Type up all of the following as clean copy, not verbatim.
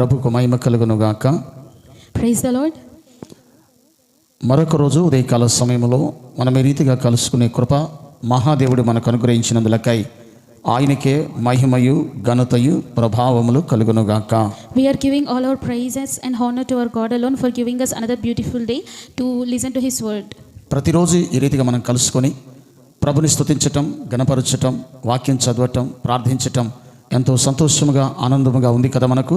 ప్రభుకు మహిమ కలుగును గాక. Praise the Lord. మరొక రోజు ఉదయకాల సమయంలో మనం ఈ రీతిగా కలుసుకునే కృప మహాదేవుడు మనకు అనుగ్రహించినందులకై ఆయనకే మహిమయు ఘనతయు ప్రభావములు కలుగును గాక. We are giving all our praises and honor to our God alone for giving us another beautiful day to listen to his word. ప్రతిరోజు ఈ రీతిగా మనం కలుసుకొని ప్రభుని స్తుతించటం, గణపరచటం, వాక్యం చదవటం, ప్రార్థించటం ఎంతో సంతోషముగా ఆనందముగా ఉంది కదా మనకు.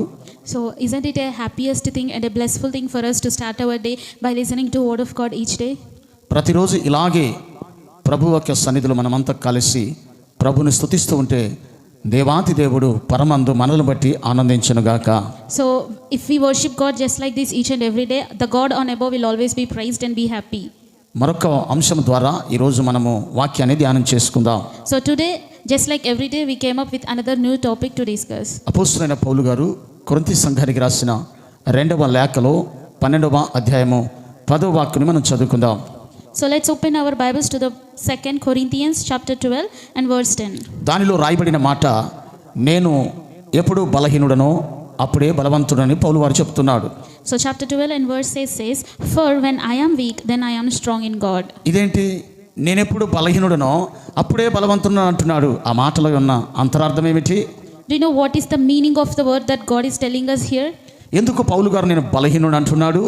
So isn't it a happiest thing and a blissful thing for us to start our day by listening to word of God each day? ప్రతిరోజు ఇలాగే ప్రభు యొక్క సన్నిధిలో మనమంతా కలిసి ప్రభుని స్తుతిస్తూ ఉంటే దేవాతి దేవుడు పరమందు మనల్ని బట్టి ఆనందించునుగాక. So if we worship God just like this each and every day, the God on above will always be praised and be happy. మరొక అంశం ద్వారా ఈరోజు మనము వాక్యాన్ని ధ్యానం చేసుకుందాం. So today, just like every day, we came up with another new topic to discuss. అపోస్తలుడైన పౌలు గారు కొరింథీ సంఘానికి రాసిన 2వ లేఖలో 12వ అధ్యాయము 10వ వాక్యాన్ని మనం చదువుకుందాం. So let's open our Bibles to the 2 Corinthians chapter 12 and verse 10. దానిలో రాయబడిన మాట, నేను ఎప్పుడు బలహీనుడనో అప్పుడే బలవంతుడని పౌలు వారు చెప్తున్నాడు. So chapter 12 and verse 6 says, for when I am weak, then I am strong in God. ఇదేంటి, నేనెప్పుడు బలహీనుడనో అప్పుడే బలవంతుడని అంటున్నాడు. ఆ మాటలో ఉన్న అంతరార్థం ఏమిటి? Do you know what is the meaning of the word that God is telling us here? ఎందుకు పౌలు గారు నేను బలహీనుడు అంటున్నాడు?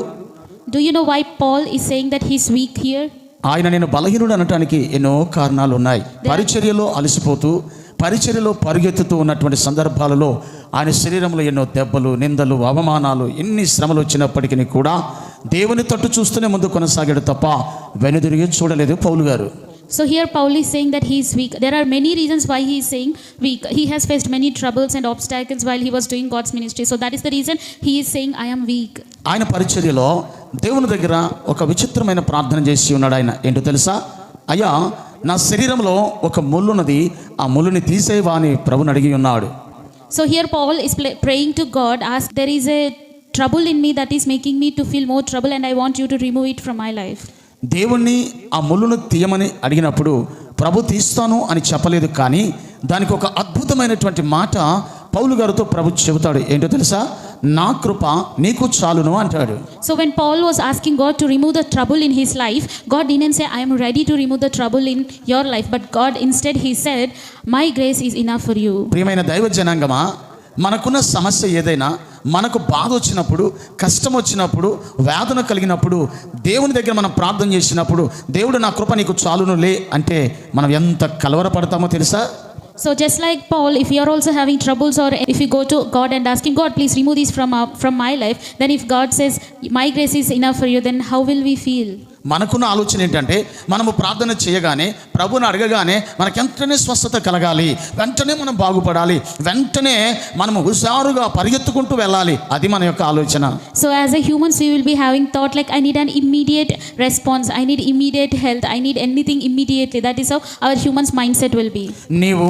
Do you know why Paul is saying that he is weak here? ఆయన నేను బలహీనుడు అనటానికి ఎన్నో కారణాలు ఉన్నాయి. పరిచర్యలో అలసిపోతూ పరిచర్యలో పరిగెత్తుతూ ఉన్నటువంటి సందర్భాలలో ఆయన శరీరంలో ఎన్నో దెబ్బలు, నిందలు, అవమానాలు, ఎన్ని శ్రమలు వచ్చినప్పటికీ కూడా దేవుని తట్టు చూస్తూనే ముందు కొనసాగాడు తప్ప వెనుదిరిగి చూడలేదు పౌలు గారు. So here Paul is saying that he is weak. There are many reasons why he is saying weak. He has faced many troubles and obstacles while he was doing God's ministry. So that is the reason he is saying I am weak. ఆయన పరిచర్యలో దేవుని దగ్గర ఒక విచిత్రమైన ప్రార్థన చేసి ఉన్నాడు. ఆయన ఏంటో తెలుసా? అయ్యా, నా శరీరంలో ఒక ముళ్ళున్నది, ఆ ముళ్ళుని తీసేవా అని ప్రభుని అడిగి ఉన్నాడు. So here Paul is praying to God, ask, there is a trouble in me that is making me to feel more trouble and I want you to remove it from my life. దేవుణ్ణి ఆ ముళ్ళును తీయమని అడిగినప్పుడు ప్రభు తీస్తాను అని చెప్పలేదు, కానీ దానికి ఒక అద్భుతమైనటువంటి మాట పౌలు గారితో ప్రభు చెబుతాడు. ఏంటో తెలుసా? నా కృప నీకు చాలును అంటాడు. So when Paul was asking God to remove the trouble in his life, God didn't say I am ready to remove the trouble in your life, but God instead he said my grace is enough for you. ప్రియమైన దైవ జనాంగమా, మనకున్న సమస్య ఏదైనా, మనకు బాధ వచ్చినప్పుడు, కష్టం వచ్చినప్పుడు, వేదన కలిగినప్పుడు దేవుని దగ్గర మనం ప్రార్థన చేసినప్పుడు దేవుడు నా కృప నీకు చాలునులే అంటే మనం ఎంత కలవరపడతామో తెలుసా? So just like Paul, if you are also having troubles or if you go to God and asking God please remove this from my life, then if God says my grace is enough for you, then how will we feel? మనకున్న ఆలోచన ఏంటంటే, మనము ప్రార్థన చేయగానే, ప్రభుని అడగగానే మనకు వెంటనే స్వస్థత కలగాలి, వెంటనే మనం బాగుపడాలి, వెంటనే మనము హుషారుగా పరిగెత్తుకుంటూ వెళ్ళాలి. అది మన యొక్క ఆలోచన. So as a humans we will be having thought like I need an immediate response, I need immediate health, I need anything immediately. That is how our humans mindset will be. నీవు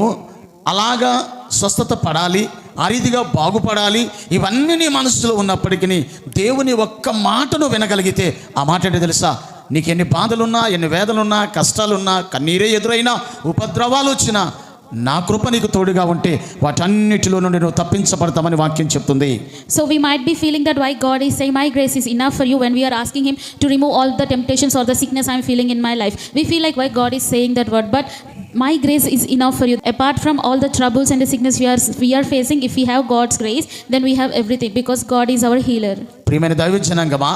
అలాగా స్వస్థత పడాలి, ఆ రీతిగా బాగుపడాలి, ఇవన్నీ నీ మనసులో ఉన్నప్పటికీ దేవుని ఒక్క మాటను వినగలిగితే ఆ మాట ఏంటో తెలుసా? నీకు ఎన్ని బాధలున్నా, ఎన్ని వేదలున్నా, కష్టాలున్నా, కన్నీరే ఎదురైనా, ఉపద్రవాలు వచ్చినా నా కృప నీకు తోడుగా ఉంటే వాటన్నిటిలో నుండి నువ్వు తప్పించబడతామని వాక్యం చెప్తుంది. So we might be feeling that why God is saying my grace is enough for you when we are asking him to remove all the temptations or the sickness I am feeling in my life. We feel like why God is saying that word, but my grace is enough for you. Apart from all the troubles and the sickness we are facing, if we have God's grace, then we have everything because God is our healer. ప్రియమైన దైవ జనాంగమా,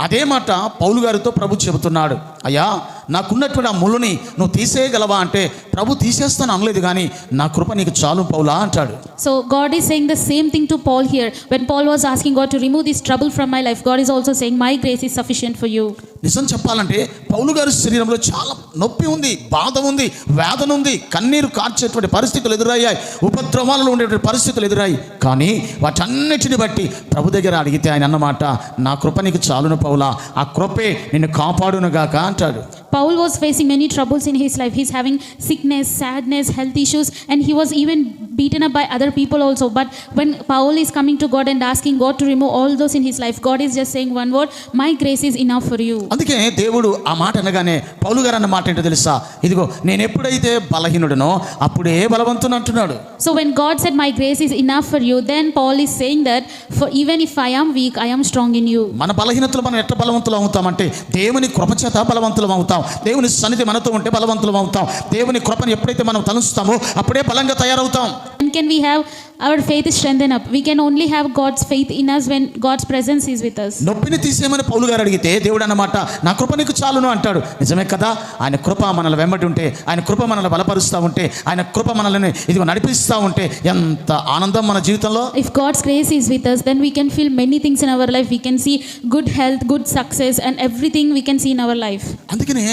అదే మాట పౌలు గారితో ప్రభు చెబుతున్నాడు. అయ్యా, నాకున్నటువంటి ఆ ముళ్ళుని నువ్వు తీసేయగలవా అంటే ప్రభు తీసేస్తాను అనలేదు, కానీ నా కృప నీకు చాలు పౌలా అంటాడు. So God is saying the same thing to Paul here. When Paul was asking God to remove this trouble from my life, God is also saying my grace is sufficient for you. నిజం చెప్పాలంటే పౌలు గారి శరీరంలో చాలా నొప్పి ఉంది, బాధ ఉంది, వేదన ఉంది, కన్నీరు కార్చేటువంటి పరిస్థితులు ఎదురయ్యాయి, ఉపద్రవాలలో ఉండేటువంటి పరిస్థితులు ఎదురయ్యాయి. కానీ వాటన్నిటిని బట్టి ప్రభు దగ్గర అడిగితే ఆయన అన్నమాట, నా కృప నీకు చాలును పౌలా, ఆ కృపే నిన్ను కాపాడునుగాక అంటాడు. Paul was facing many troubles in his life. He's having sickness, sadness, health issues, and he was even beaten up by other people also. But when Paul is coming to God and asking God to remove all those in his life, God is just saying one word, my grace is enough for you. అందుకే దేవుడు ఆ మాట అనగానే పౌలు గారు అన్న మాట ఏంటో తెలుసా? ఇదిగో నేను ఎప్పుడైతే బలహీనుడనో అప్పుడే బలవంతుని అంటున్నాడు. So when God said my grace is enough for you, then Paul is saying that for even if I am weak, I am strong in you. మన బలహీనతలు మనం ఎట్లా బలవంతులు అవుతామంటే దేవుని కృప చేత బలవంతులం అవుతాం. దేవుని సన్నిధి మనతో ఉంటే బలవంతులం అవుతాం. దేవుని కృపను ఎప్పుడైతే మనం తలుస్తామో అప్పుడే బలంగా తయారవుతాం. And can we have our faith strengthened up? We can only have God's faith in us when God's presence is with us. నొప్పిని తీసేయమని పౌలు గారు అడిగితే దేవుడు అన్నమాట నా కృప నీకు చాలును అంటాడు. నిజమే కదా? ఆయన కృప మనల్ని వెంబడి ఉంటే, ఆయన కృప మనల్ని బలపరుస్తూ ఉంటే, ఆయన కృప మనల్ని ఇదిగో నడిపిస్తూ ఉంటే ఎంత ఆనందం మన జీవితంలో. If God's grace is with us, then we can feel many things in our life. We can see good health, good success, and everything we can see in our life. అందుకనే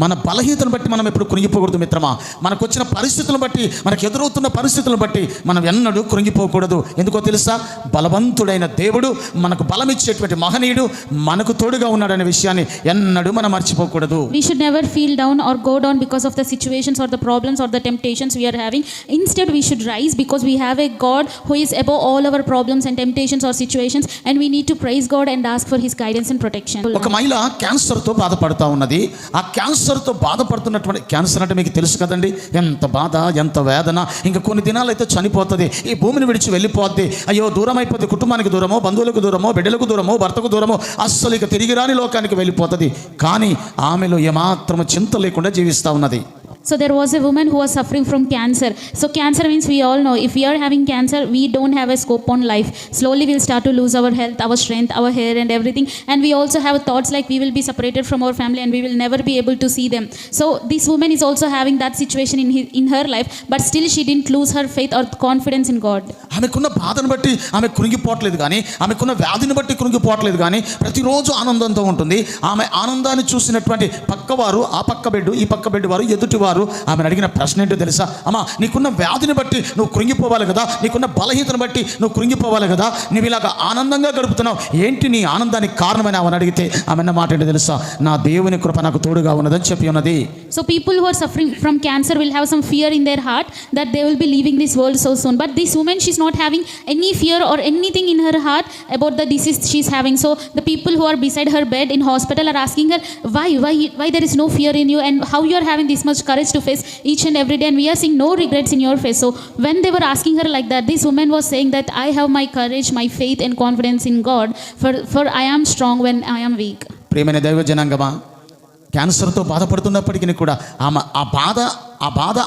మన బలహీనతను బట్టి మనం ఎప్పుడు కృంగిపోకూడదు మిత్రమా. మనకు వచ్చిన పరిస్థితులను బట్టి, మనకు ఎదురవుతున్న పరిస్థితులను బట్టి మనం ఎన్నడూ కృంగిపోకూడదు. ఎందుకో తెలుసా? బలవంతుడైన దేవుడు, మనకు బలం ఇచ్చేటువంటి మహనీయుడు మనకు తోడుగా ఉన్నాడనే విషయాన్ని ఎన్నడూ మనం మర్చిపోకూడదు. We should never feel down or go down because of the situations or the problems or the temptations we are having. Instead, we should rise because we have a God who is above all our problems and temptations or situations, and we need to praise God and ask for his guidance and protection. ఒక మహిళ క్యాన్సర్తో బాధపడుతూ ఉన్నది. ఆ క్యాన్సర్తో బాధపడుతున్నటువంటి, cancer అంటే మీకు తెలుసు కదండి, ఎంత బాధ, ఎంత వేదన. ఇంకా కొన్ని దినాలు అయితే చనిపోతుంది, ఈ భూమిని విడిచి వెళ్ళిపోద్ది. అయ్యో దూరం అయిపోద్ది, కుటుంబానికి దూరమో, బంధువులకు దూరమో, బిడ్డలకు దూరమో, భర్తకు దూరమో, అస్సలు ఇక తిరిగి రాని లోకానికి వెళ్ళిపోతుంది. కానీ ఆమెలో ఏమాత్రం చింత లేకుండా జీవిస్తూ ఉన్నది. So there was a woman who was suffering from cancer. So cancer means we all know if we are having cancer, we don't have a scope on life. Slowly we'll start to lose our health, our strength, our hair and everything. And we also have thoughts like we will be separated from our family and we will never be able to see them. So this woman is also having that situation in her life, but still she didn't lose her faith or confidence in God. ఆమెకున్న బాధను బట్టి ఆమె కృంగిపోవట్లేదు, కానీ ఆమెకున్న వ్యాధిని బట్టి కృంగిపోవట్లేదు, కానీ ప్రతిరోజు ఆనందంతో ఉంటుంది. ఆమె ఆనందాన్ని చూసినటువంటి పక్కవారు, ఆ పక్క బెడ్, ఈ పక్క బెడ్ వారు, ఎదుటి వారు ఆమెను అడిగిన ప్రశ్న ఏంటో తెలుసా? అమ్మా, నీకున్న వ్యాధిని బట్టి నువ్వు కృంగిపోవాలి కదా, నీకున్న బలహీనతను బట్టి నువ్వు కృంగిపోవాలి కదా, నువ్వు ఇలాగ ఆనందంగా గడుపుతున్నావు, ఏంటి నీ ఆనందానికి కారణమైన ఆమెను అడిగితే ఆమె అన్న మాట ఏంటో తెలుసా? నా దేవుని కృప నాకు తోడుగా ఉన్నదని చెప్పి ఉన్నది. So people who are suffering from cancer will have some fear in their heart that they will be leaving this world so soon. But this woman, she's not having any fear or anything in her heart about the disease she's having. So the people who are beside her bed in hospital are asking her, why there is no fear in you, and how you are having this much courage to face each and every day, and we are seeing no regrets in your face. So when they were asking her like that, this woman was saying that I have my courage, my faith and confidence in God, for I am strong when I am weak. ప్రియమైన దైవ జనాంగమా, క్యాన్సర్తో బాధపడుతున్నప్పటికీ కూడా ఆమె ఆ బాధ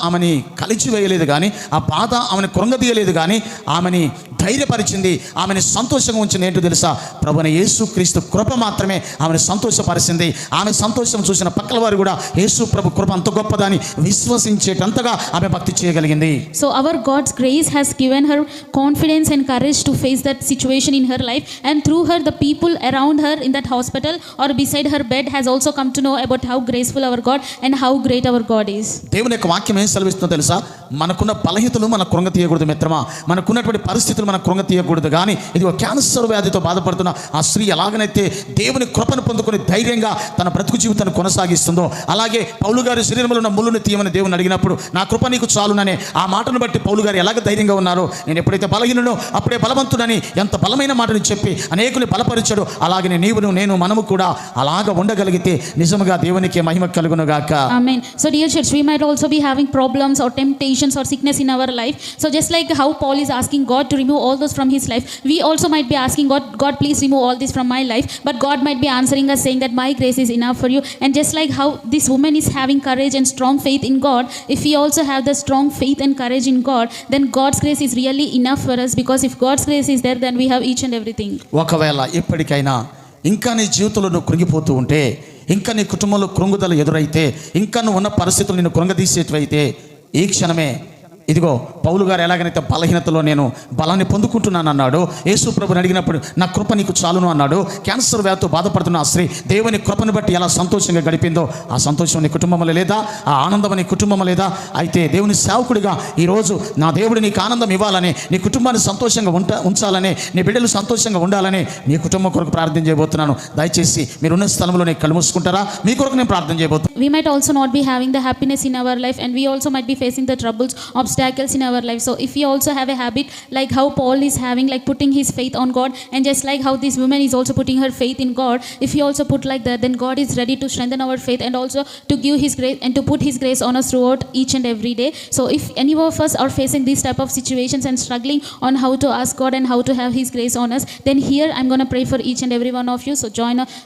ఆమెని కలిచివేయలేదు, కానీ ఆ బాధ ఆమెను కృంగదీయలేదు, కానీ ఆమెని ధైర్యపరిచింది, ఆమెని సంతోషంగా ఉంచింది. ఏంటో తెలుసా? ప్రభువైన యేసుక్రీస్తు కృప మాత్రమే ఆమెను సంతోషపరిచింది. ఆమె సంతోషం చూసిన పక్కల వారు కూడా యేసు ప్రభు కృప అంత గొప్పదని విశ్వసించేటంతగా ఆమె భక్తి చేయగలిగింది. So our God's grace has given her confidence and courage to face that situation in her life, and through her the people around her in that hospital or beside her bed has also come to know about how graceful our God and how great our God is. దేవుని యొక్క వాక్యం ఏం సెలవిస్తుందో తెలుసా? మనకున్న బలహీనతలు మన కృంగ తీయకూడదు మిత్రమా, మనకున్నటువంటి పరిస్థితులు మన కృంగ తీయకూడదు. కానీ ఇది ఒక క్యాన్సర్ వ్యాధితో బాధపడుతున్న ఆ స్త్రీ ఎలాగనైతే దేవుని కృపను పొందుకొని ధైర్యంగా తన బ్రతుకు జీవితాన్ని కొనసాగిస్తుందో, అలాగే పౌలు గారి శరీరంలో ఉన్న ముళ్ళును తీయమని దేవుని అడిగినప్పుడు నా కృప నీకు చాలుననే ఆ మాటను బట్టి పౌలు గారు ఎలాగ ధైర్యంగా ఉన్నారో, నేను ఎప్పుడైతే బలహీననో అప్పుడే బలవంతుడని ఎంత బలమైన మాటను చెప్పి అనేకుని బలపరిచాడు, అలాగే నీవును నేను మనము కూడా అలాగ ఉండగలిగితే నిజముగా దేవునికి మహిమ కలుగును గాక. Amen. So dear church, we might also be having problems or temptations or sickness in our life. So just like how Paul is asking God to remove all those from his life, we also might be asking God please remove all this from my life. But God might be answering us saying that my grace is enough for you. And just like how this woman is having courage and strong faith in God, if we also have the strong faith and courage in God, then God's grace is really enough for us, because if God's grace is there, then we have each and everything. ఒకవేళ ఎప్పటికైనా ఇంకా నీ జీవితంలో నువ్వు కృంగిపోతూ ఉంటే, ఇంకా నీ కుటుంబంలో కృంగుదల ఎదురైతే, ఇంకా నువ్వు ఉన్న పరిస్థితులు నిన్ను కృంగదీసేటివైతే, ఈ క్షణమే ఇదిగో పౌలు గారు ఎలాగైతే బలహీనతలో నేను బలాన్ని పొందుకుంటున్నాను అన్నాడు, యేసు ప్రభుని అడిగినప్పుడు నా కృప నీకు చాలును అన్నాడు. క్యాన్సర్ వ్యాధితో బాధపడుతున్న ఆ స్త్రీ దేవుని కృపను బట్టి ఎలా సంతోషంగా గడిపిందో ఆ సంతోషం నీ కుటుంబంలో లేదా? ఆ ఆనందం నీ కుటుంబం లేదా? అయితే దేవుని సేవకుడిగా ఈరోజు నా దేవుడు నీకు ఆనందం ఇవ్వాలని, నీ కుటుంబాన్ని సంతోషంగా ఉంచాలని, నీ బిడ్డలు సంతోషంగా ఉండాలని నీ కుటుంబం కొరకు ప్రార్థన చేయబోతున్నాను. దయచేసి మీరున్న స్థలంలో నేను కళ్ళు మూసుకుంటారా? మీ కొరకు నేను ప్రార్థన చేయబోతున్నాను. We might also not be having the happiness in our life, and we also might be facing the troubles, obstacles in our life. So if we also have a habit like how Paul is having, like putting his faith on God, and just like how this woman is also putting her faith in God, if we also put like that, then God is ready to strengthen our faith and also to give his grace and to put his grace on us throughout each and every day. So if any of us are facing these type of situations and struggling on how to ask God and how to have his grace on us, then here I'm going to pray for each and every one of you. So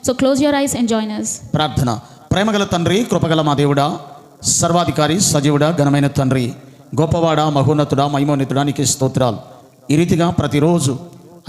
so close your eyes and join us. ప్రార్థన. ప్రేమగల తండ్రి, కృపగల మా దేవుడా, సర్వాధికారి, సజీవుడా, ఘనమైన తండ్రి, గొప్పవాడా, మహోన్నతుడా, మహిమోన్నతుడా, నీకు స్తోత్రాలు. ఈ రీతిగా ప్రతిరోజు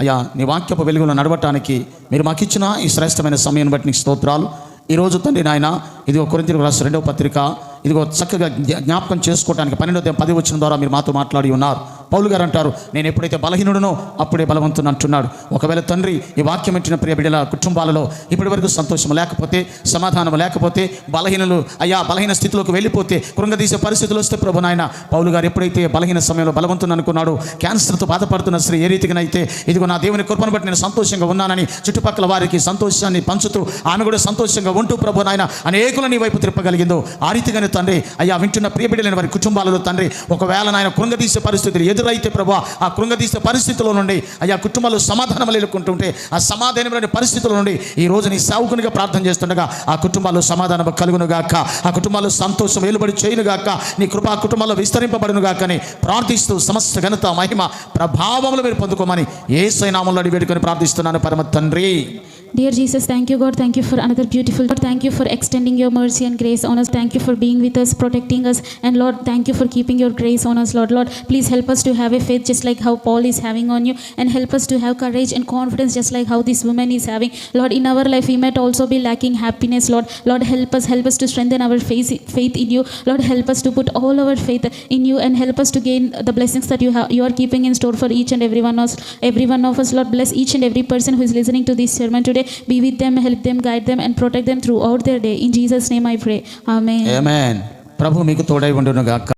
అయ్యా నీ వాక్యపు వెలుగులో నడవటానికి మీరు మాకు ఇచ్చిన ఈ శ్రేష్టమైన సమయం బట్టి నీకు స్తోత్రాలు. ఈరోజు తండ్రి నాయన, ఇదిగో కొరింథీయులకు రాసిన 2వ పత్రిక ఇదిగో చక్కగా జ్ఞాపకం చేసుకోవడానికి 12:10 వచనం ద్వారా మీరు మాతో మాట్లాడి ఉన్నారు. పౌలు గారు అంటారు, నేను ఎప్పుడైతే బలహీనుడునో అప్పుడే బలవంతుని అంటున్నాడు. ఒకవేళ తండ్రి ఈ వాక్యం ఇచ్చిన ప్రియ బిడ్డల కుటుంబాలలో ఇప్పటి వరకు సంతోషం లేకపోతే, సమాధానం లేకపోతే, బలహీనులు అయ్యా బలహీన స్థితిలోకి వెళ్ళిపోతే, కృంగదీసే పరిస్థితులు వస్తే ప్రభు నాయన, పౌలు గారు ఎప్పుడైతే బలహీన సమయంలో బలవంతుని అనుకున్నాడు, క్యాన్సర్తో బాధపడుతున్న స్త్రీ ఏ రీతిగానైతే ఇదిగో నా దేవుని కృపను బట్టి నేను సంతోషంగా ఉన్నానని చుట్టుపక్కల వారికి సంతోషాన్ని పంచుతూ ఆమె కూడా సంతోషంగా ఉంటూ ప్రభు నాయన అనేకులను నీ వైపు తిప్పగలిగిందో ఆ రీతిగానే తండ్రి అయ్యా వింటున్న ప్రియ బిడ్డలైన వారి కుటుంబాలలో తండ్రి ఒకవేళ నాయన కృంగదీసే పరిస్థితులు ఎదురైతే ప్రభు ఆ కృంగదీసే పరిస్థితుల్లో నుండి అయ్యా కుటుంబాలు సమాధానం లేకుంటుంటే ఆ సమాధానమైన పరిస్థితుల నుండి ఈ రోజు నీ సేవకునిగా ప్రార్థన చేస్తుండగా ఆ కుటుంబాల్లో సమాధానం కలుగునుగాక, ఆ కుటుంబాల్లో సంతోషం వెలుబడి చేయునుగాక, నీ కృప ఆ కుటుంబాల్లో విస్తరింపబడునుగాక అని ప్రార్థిస్తూ సమస్త ఘనత మహిమ ప్రభావములు మీరు పొందుకోమని యేసు నామములో అడిగి వేడుకొని ప్రార్థిస్తున్నాను పరమ తండ్రి. Dear Jesus, thank you God, thank you for another beautiful God, thank you for extending your mercy and grace on us, thank you for being with us, protecting us, and Lord, thank you for keeping your grace on us, Lord, please help us to have a faith just like how Paul is having on you, and help us to have courage and confidence just like how this woman is having. Lord, in our life we might also be lacking happiness, Lord, help us to strengthen our faith in you, Lord, help us to put all our faith in you, and help us to gain the blessings that you are keeping in store for each and every one of us, Lord, bless each and every person who is listening to this sermon today. Be with them, help them, guide them, and protect them throughout their day. In Jesus' name I pray. Amen. Amen. ప్రభు మీకు తోడై ఉండును గాక.